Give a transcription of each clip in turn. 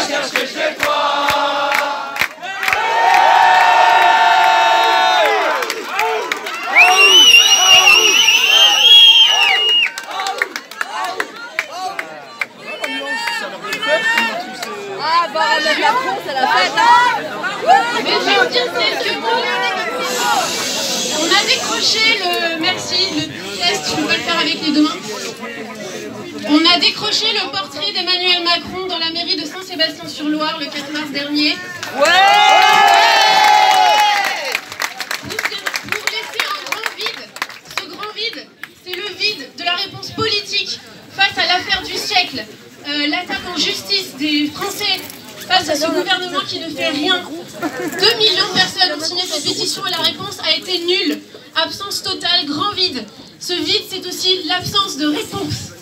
chercher chez toi. Ah bah avec la con, c'est la fête, hein. Mais je vais vous dire quelques mots. On a décroché le test, je peux pas le faire avec les deux mains. On a décroché le portrait d'Emmanuel Macron dans la mairie de Saint-Sébastien-sur-Loire le 4 mars dernier. Ouais. Pour laisser un grand vide. Ce grand vide, c'est le vide de la réponse politique face à l'affaire du siècle. L'attaque en justice des Français face à ce gouvernement qui ne fait rien. 2 millions de personnes ont signé cette pétition et la réponse a été nulle. Absence totale, grand vide. Ce vide, c'est aussi l'absence de réponse.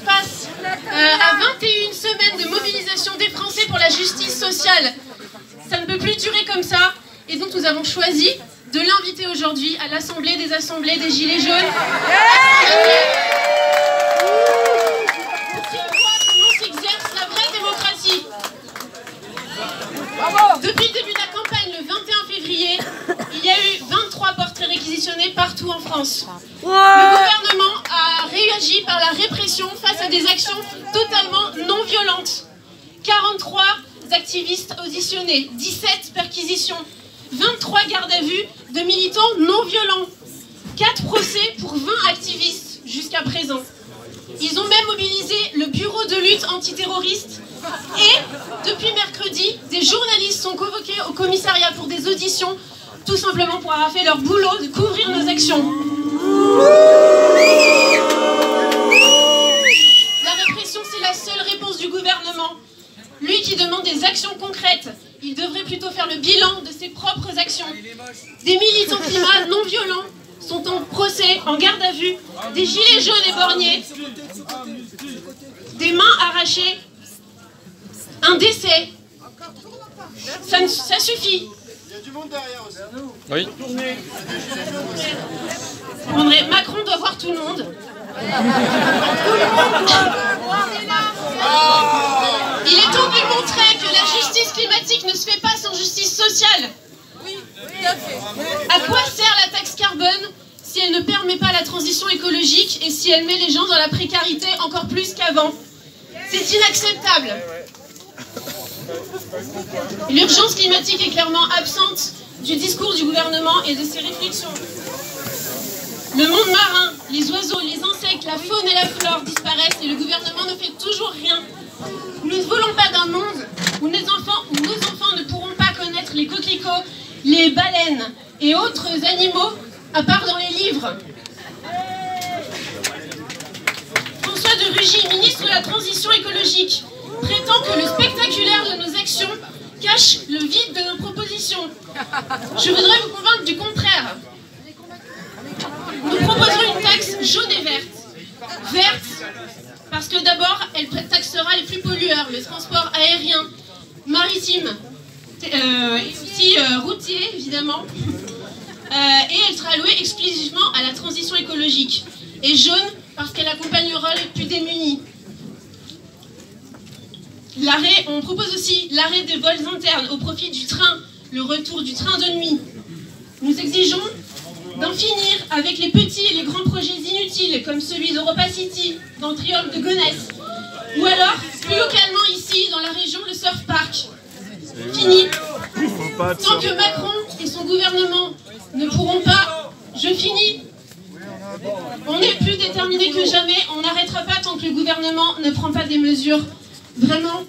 Face à 21 semaines de mobilisation des Français pour la justice sociale, ça ne peut plus durer comme ça. Et donc nous avons choisi de l'inviter aujourd'hui à l'Assemblée des Assemblées des Gilets jaunes. Depuis le début de la campagne, le 21 février, il y a eu 23 portraits réquisitionnés partout en France. Le gouvernement a réagi par la répression face à des actions totalement non violentes. 43 activistes auditionnés, 17 perquisitions, 23 gardes à vue de militants non violents, 4 procès pour 20 activistes jusqu'à présent. Ils ont même mobilisé le bureau de lutte antiterroriste et, depuis mercredi, des journalistes sont convoqués au commissariat pour des auditions, tout simplement pour avoir fait leur boulot de couvrir nos actions. La répression, c'est la seule réponse du gouvernement. Lui qui demande des actions concrètes, il devrait plutôt faire le bilan de ses propres actions. Des militants climat non violents sont en procès, en garde à vue, des gilets jaunes éborgnés, des mains arrachées, un décès. Ça suffit. Il y a du monde derrière aussi. Oui. Macron doit voir tout le monde. Il est temps de lui montrer que la justice climatique ne se fait pas sans justice sociale. À quoi sert la taxe carbone si elle ne permet pas la transition écologique et si elle met les gens dans la précarité encore plus qu'avant? C'est inacceptable. L'urgence climatique est clairement absente du discours du gouvernement et de ses réflexions. Le monde marin, les oiseaux, les insectes, la faune et la flore disparaissent et le gouvernement ne fait toujours rien. Nous ne voulons pas d'un monde où nos enfants ne pourront pas connaître les coquelicots, les baleines et autres animaux à part dans les livres. François de Rugy, ministre de la Transition écologique, prétend que le spectaculaire de nos actions cache le vide de nos propositions. Je voudrais vous convaincre du contraire. Nous proposerons une taxe jaune et verte. Verte, parce que d'abord, elle taxera les plus pollueurs, le transport aérien, maritime, aussi routier, évidemment. Et elle sera allouée exclusivement à la transition écologique. Et jaune, parce qu'elle accompagnera les plus démunis. On propose aussi l'arrêt des vols internes au profit du train, le retour du train de nuit. Nous exigeons d'en finir avec les petits et les grands projets inutiles, comme celui d'Europa City, dans le triangle de Gonesse. Ou alors, plus localement ici, dans la région, le Surf Park. Fini. Tant que Macron et son gouvernement ne pourront pas... Je finis. On est plus déterminés que jamais. On n'arrêtera pas tant que le gouvernement ne prend pas des mesures vraiment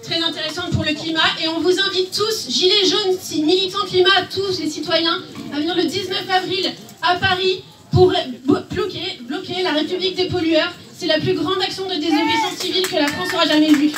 très intéressantes pour le climat. Et on vous invite tous, gilets jaunes, militants climat, tous les citoyens, à venir le 19 avril à Paris pour bloquer la République des pollueurs. C'est la plus grande action de désobéissance civile que la France aura jamais vue.